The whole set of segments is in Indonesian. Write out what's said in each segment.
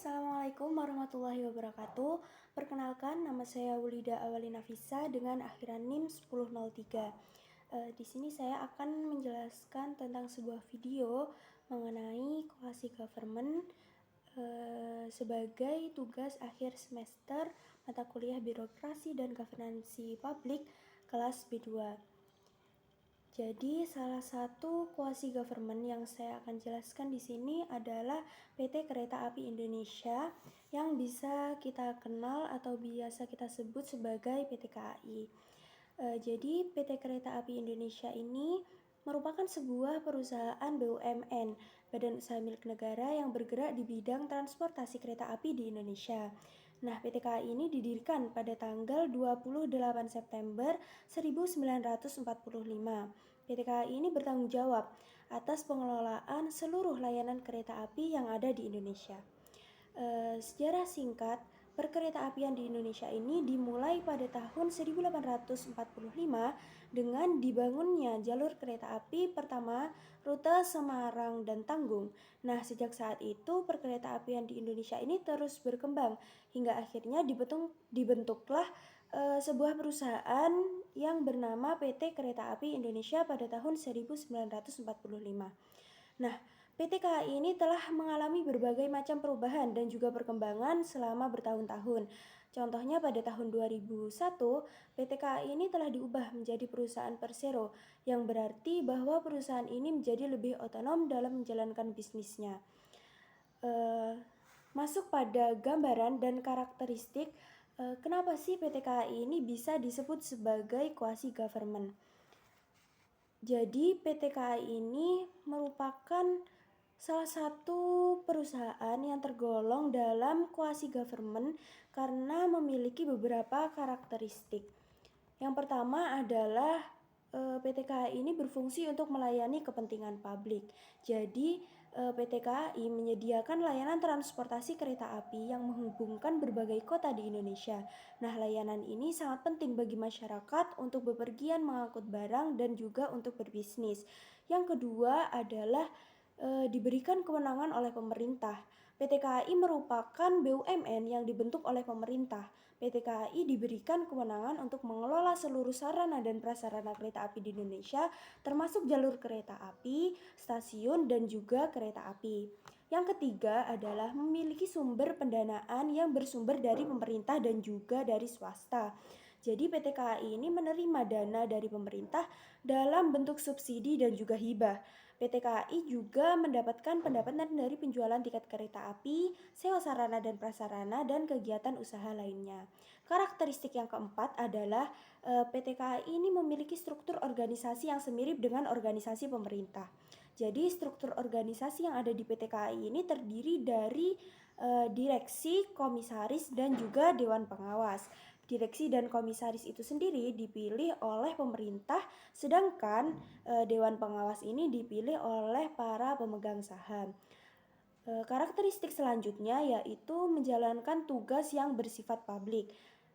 Assalamualaikum warahmatullahi wabarakatuh. Perkenalkan, nama saya Wulida Awalina Fisa dengan akhiran NIM 1003. Di sini saya akan menjelaskan tentang sebuah video mengenai quasi government sebagai tugas akhir semester mata kuliah birokrasi dan governansi publik kelas B2. Jadi salah satu quasi government yang saya akan jelaskan di sini adalah PT Kereta Api Indonesia yang bisa kita kenal atau biasa kita sebut sebagai PT KAI. Jadi PT Kereta Api Indonesia ini merupakan sebuah perusahaan BUMN, Badan Usaha Milik Negara yang bergerak di bidang transportasi kereta api di Indonesia. Nah, PT KAI ini didirikan pada tanggal 28 September 1945. PT KAI ini bertanggung jawab atas pengelolaan seluruh layanan kereta api yang ada di Indonesia. Sejarah singkat perkeretaapian di Indonesia ini dimulai pada tahun 1845 dengan dibangunnya jalur kereta api pertama rute Semarang dan Tanggung. Nah, sejak saat itu perkeretaapian di Indonesia ini terus berkembang hingga akhirnya dibentuklah sebuah perusahaan yang bernama PT Kereta Api Indonesia pada tahun 1945. Nah, PT KAI ini telah mengalami berbagai macam perubahan dan juga perkembangan selama bertahun-tahun. Contohnya pada tahun 2001, PT KAI ini telah diubah menjadi perusahaan persero, yang berarti bahwa perusahaan ini menjadi lebih otonom dalam menjalankan bisnisnya. Masuk pada gambaran dan karakteristik, kenapa sih PT KAI ini bisa disebut sebagai quasi government? Jadi PT KAI ini merupakan salah satu perusahaan yang tergolong dalam quasi government karena memiliki beberapa karakteristik. Yang pertama adalah PT KAI ini berfungsi untuk melayani kepentingan publik. Jadi PT KAI menyediakan layanan transportasi kereta api yang menghubungkan berbagai kota di Indonesia. Nah, layanan ini sangat penting bagi masyarakat untuk bepergian mengangkut barang dan juga untuk berbisnis. Yang kedua adalah diberikan kewenangan oleh pemerintah. PT KAI merupakan BUMN yang dibentuk oleh pemerintah. PT KAI diberikan kewenangan untuk mengelola seluruh sarana dan prasarana kereta api di Indonesia, termasuk jalur kereta api, stasiun, dan juga kereta api. Yang ketiga adalah memiliki sumber pendanaan yang bersumber dari pemerintah dan juga dari swasta. Jadi PT KAI ini menerima dana dari pemerintah dalam bentuk subsidi dan juga hibah. PT KAI juga mendapatkan pendapatan dari penjualan tiket kereta api, sewa sarana dan prasarana, dan kegiatan usaha lainnya. Karakteristik yang keempat adalah PT KAI ini memiliki struktur organisasi yang semirip dengan organisasi pemerintah. Jadi struktur organisasi yang ada di PT KAI ini terdiri dari direksi, komisaris, dan juga dewan pengawas. Direksi dan komisaris itu sendiri dipilih oleh pemerintah, sedangkan dewan pengawas ini dipilih oleh para pemegang saham. Karakteristik selanjutnya yaitu menjalankan tugas yang bersifat publik.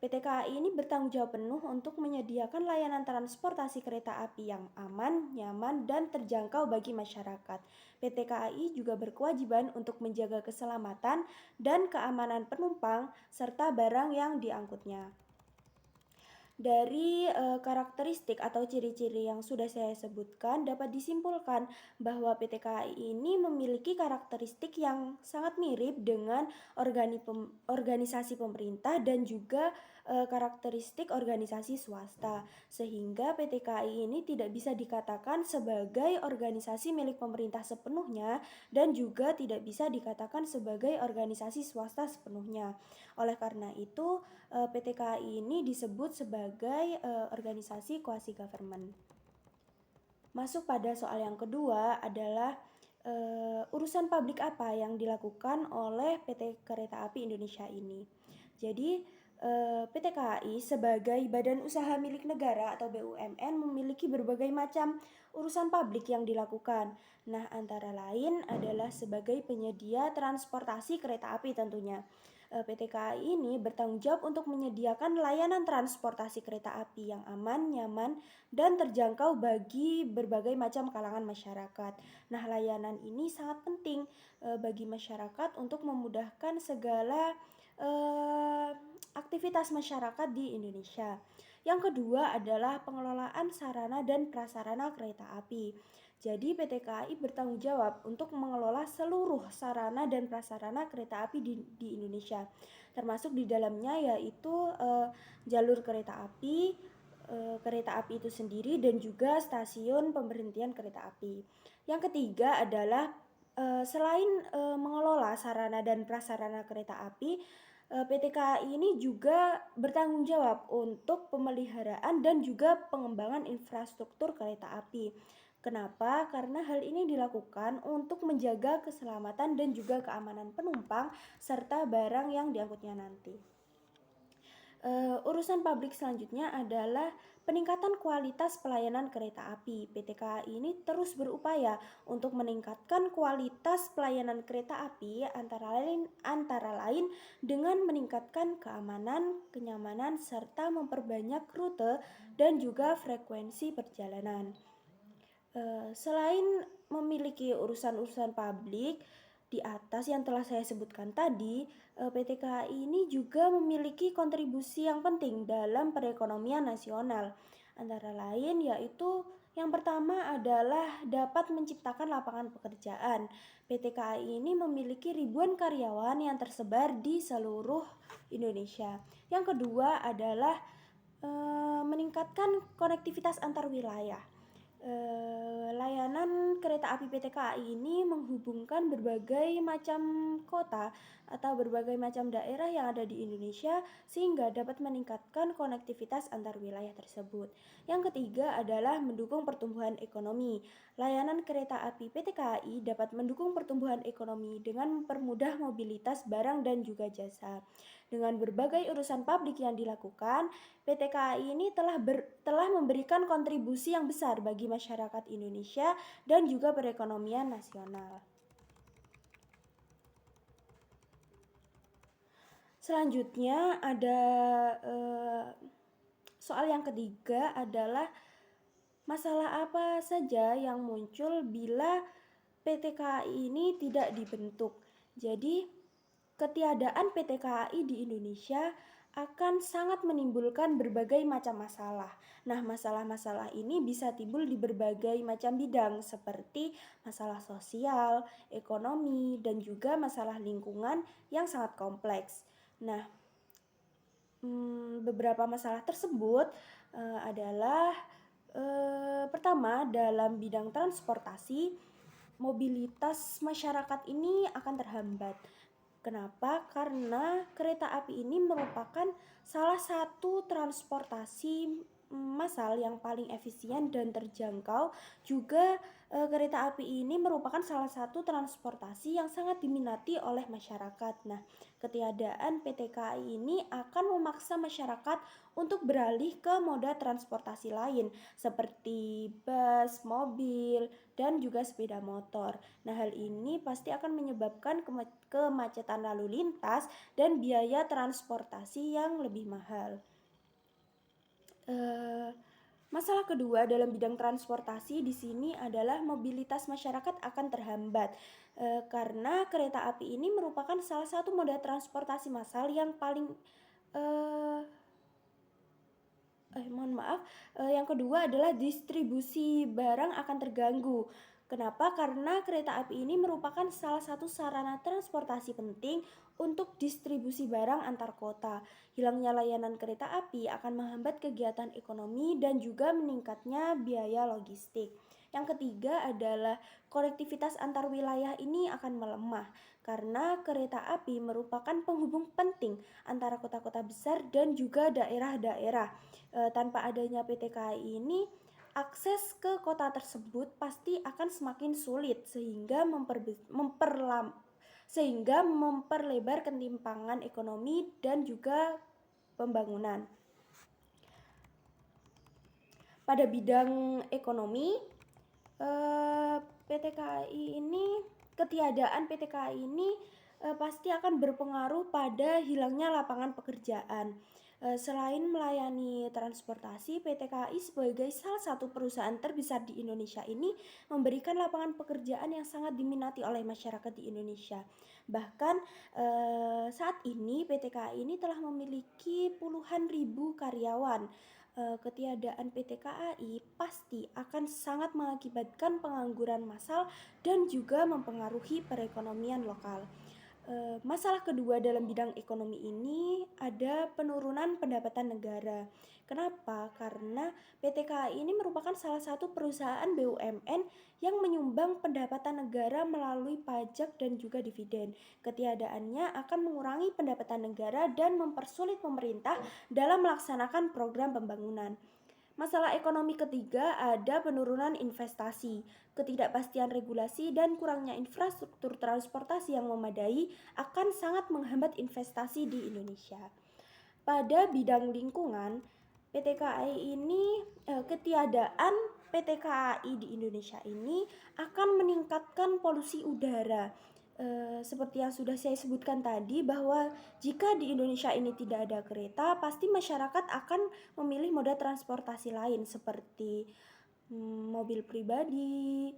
PT KAI ini bertanggung jawab penuh untuk menyediakan layanan transportasi kereta api yang aman, nyaman, dan terjangkau bagi masyarakat. PT KAI juga berkewajiban untuk menjaga keselamatan dan keamanan penumpang serta barang yang diangkutnya. Dari karakteristik atau ciri-ciri yang sudah saya sebutkan dapat disimpulkan bahwa PT KAI ini memiliki karakteristik yang sangat mirip dengan organisasi pemerintah dan juga karakteristik organisasi swasta, sehingga PT KAI ini tidak bisa dikatakan sebagai organisasi milik pemerintah sepenuhnya dan juga tidak bisa dikatakan sebagai organisasi swasta sepenuhnya. Oleh karena itu, PT KAI ini disebut sebagai organisasi quasi government. Masuk pada soal yang kedua adalah urusan publik apa yang dilakukan oleh PT Kereta Api Indonesia ini. Jadi PT KAI sebagai badan usaha milik negara atau BUMN memiliki berbagai macam urusan publik yang dilakukan. Nah, antara lain adalah sebagai penyedia transportasi kereta api tentunya. PT KAI ini bertanggung jawab untuk menyediakan layanan transportasi kereta api yang aman, nyaman, dan terjangkau bagi berbagai macam kalangan masyarakat. Nah, layanan ini sangat penting bagi masyarakat untuk memudahkan segala aktivitas masyarakat di Indonesia. Yang kedua adalah pengelolaan sarana dan prasarana kereta api. Jadi PT KAI bertanggung jawab untuk mengelola seluruh sarana dan prasarana kereta api di Indonesia, termasuk di dalamnya yaitu jalur kereta api itu sendiri dan juga stasiun pemberhentian kereta api. Yang ketiga adalah selain mengelola sarana dan prasarana kereta api, PT KAI ini juga bertanggung jawab untuk pemeliharaan dan juga pengembangan infrastruktur kereta api. Kenapa? Karena hal ini dilakukan untuk menjaga keselamatan dan juga keamanan penumpang serta barang yang diangkutnya nanti. Urusan publik selanjutnya adalah peningkatan kualitas pelayanan kereta api. PT KAI ini terus berupaya untuk meningkatkan kualitas pelayanan kereta api antara lain dengan meningkatkan keamanan, kenyamanan, serta memperbanyak rute dan juga frekuensi perjalanan. Selain memiliki urusan-urusan publik di atas yang telah saya sebutkan tadi, PT KAI ini juga memiliki kontribusi yang penting dalam perekonomian nasional. Antara lain yaitu yang pertama adalah dapat menciptakan lapangan pekerjaan. PT KAI ini memiliki ribuan karyawan yang tersebar di seluruh Indonesia. Yang kedua adalah meningkatkan konektivitas antar wilayah. Layanan kereta api PT KAI ini menghubungkan berbagai macam kota atau berbagai macam daerah yang ada di Indonesia sehingga dapat meningkatkan konektivitas antar wilayah tersebut. Yang ketiga adalah mendukung pertumbuhan ekonomi. Layanan kereta api PT KAI dapat mendukung pertumbuhan ekonomi dengan mempermudah mobilitas barang dan juga jasa. Dengan berbagai urusan publik yang dilakukan, PT KAI ini telah memberikan kontribusi yang besar bagi masyarakat Indonesia dan juga perekonomian nasional. Selanjutnya ada soal yang ketiga adalah masalah apa saja yang muncul bila PT KAI ini tidak dibentuk. Jadi ketiadaan PT KAI di Indonesia akan sangat menimbulkan berbagai macam masalah. Nah, masalah-masalah ini bisa timbul di berbagai macam bidang seperti masalah sosial, ekonomi, dan juga masalah lingkungan yang sangat kompleks. Nah, beberapa masalah tersebut adalah pertama, dalam bidang transportasi, mobilitas masyarakat ini akan terhambat. Kenapa? Karena kereta api ini merupakan salah satu transportasi massal yang paling efisien dan terjangkau. Juga kereta api ini merupakan salah satu transportasi yang sangat diminati oleh masyarakat. Nah, ketiadaan PT KAI ini akan memaksa masyarakat untuk beralih ke moda transportasi lain seperti bus, mobil, dan juga sepeda motor. Nah, hal ini pasti akan menyebabkan kemacetan lalu lintas dan biaya transportasi yang lebih mahal. Masalah kedua dalam bidang transportasi di sini adalah mobilitas masyarakat akan terhambat karena kereta api ini merupakan salah satu moda transportasi massal yang paling yang kedua adalah distribusi barang akan terganggu. Kenapa? Karena kereta api ini merupakan salah satu sarana transportasi penting untuk distribusi barang antar kota. Hilangnya layanan kereta api akan menghambat kegiatan ekonomi dan juga meningkatnya biaya logistik. Yang ketiga adalah konektivitas antar wilayah ini akan melemah karena kereta api merupakan penghubung penting antara kota-kota besar dan juga daerah-daerah. Tanpa adanya PT KAI ini, akses ke kota tersebut pasti akan semakin sulit sehingga memperlebar ketimpangan ekonomi dan juga pembangunan. Pada bidang ekonomi, PT KAI ini ketiadaan PT KAI ini pasti akan berpengaruh pada hilangnya lapangan pekerjaan. Selain melayani transportasi, PT KAI sebagai salah satu perusahaan terbesar di Indonesia ini memberikan lapangan pekerjaan yang sangat diminati oleh masyarakat di Indonesia. Bahkan saat ini PT KAI ini telah memiliki puluhan ribu karyawan. Ketiadaan PT KAI pasti akan sangat mengakibatkan pengangguran massal dan juga mempengaruhi perekonomian lokal. Masalah kedua dalam bidang ekonomi ini ada penurunan pendapatan negara. Kenapa? Karena PT KAI ini merupakan salah satu perusahaan BUMN yang menyumbang pendapatan negara melalui pajak dan juga dividen. Ketiadaannya akan mengurangi pendapatan negara dan mempersulit pemerintah dalam melaksanakan program pembangunan. Masalah ekonomi ketiga ada penurunan investasi, ketidakpastian regulasi dan kurangnya infrastruktur transportasi yang memadai akan sangat menghambat investasi di Indonesia. Pada bidang lingkungan, PT KAI ini ketiadaan PT KAI di Indonesia ini akan meningkatkan polusi udara. Seperti yang sudah saya sebutkan tadi bahwa jika di Indonesia ini tidak ada kereta, pasti masyarakat akan memilih moda transportasi lain seperti mobil pribadi,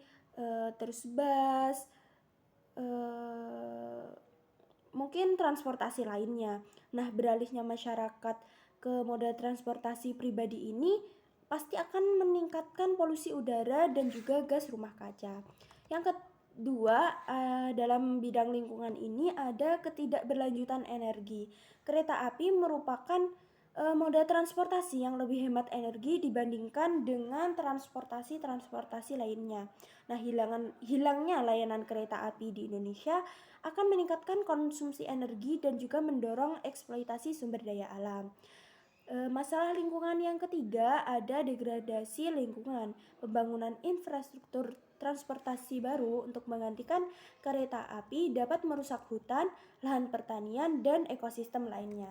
terus bus, mungkin transportasi lainnya. Nah, beralihnya masyarakat ke moda transportasi pribadi ini pasti akan meningkatkan polusi udara dan juga gas rumah kaca. Yang kedua, dalam bidang lingkungan ini ada ketidakberlanjutan energi. Kereta api merupakan moda transportasi yang lebih hemat energi dibandingkan dengan transportasi lainnya. Nah, hilangnya layanan kereta api di Indonesia akan meningkatkan konsumsi energi dan juga mendorong eksploitasi sumber daya alam. Masalah lingkungan yang ketiga ada degradasi lingkungan. Pembangunan infrastruktur transportasi baru untuk menggantikan kereta api dapat merusak hutan, lahan pertanian, dan ekosistem lainnya.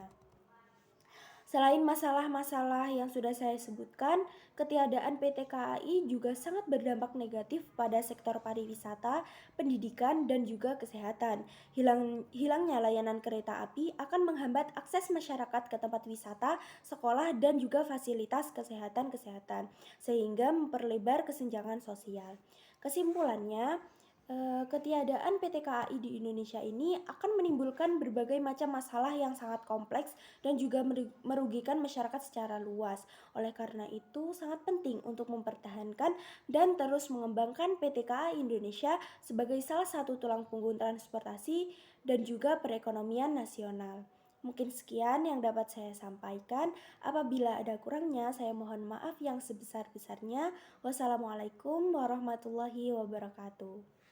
Selain masalah-masalah yang sudah saya sebutkan, ketiadaan PT KAI juga sangat berdampak negatif pada sektor pariwisata, pendidikan, dan juga kesehatan. Hilangnya layanan kereta api akan menghambat akses masyarakat ke tempat wisata, sekolah, dan juga fasilitas kesehatan, sehingga memperlebar kesenjangan sosial. Kesimpulannya, ketiadaan PT KAI di Indonesia ini akan menimbulkan berbagai macam masalah yang sangat kompleks dan juga merugikan masyarakat secara luas. Oleh karena itu, sangat penting untuk mempertahankan dan terus mengembangkan PT KAI Indonesia sebagai salah satu tulang punggung transportasi dan juga perekonomian nasional. Mungkin sekian yang dapat saya sampaikan. Apabila ada kurangnya, saya mohon maaf yang sebesar-besarnya. Wassalamualaikum warahmatullahi wabarakatuh.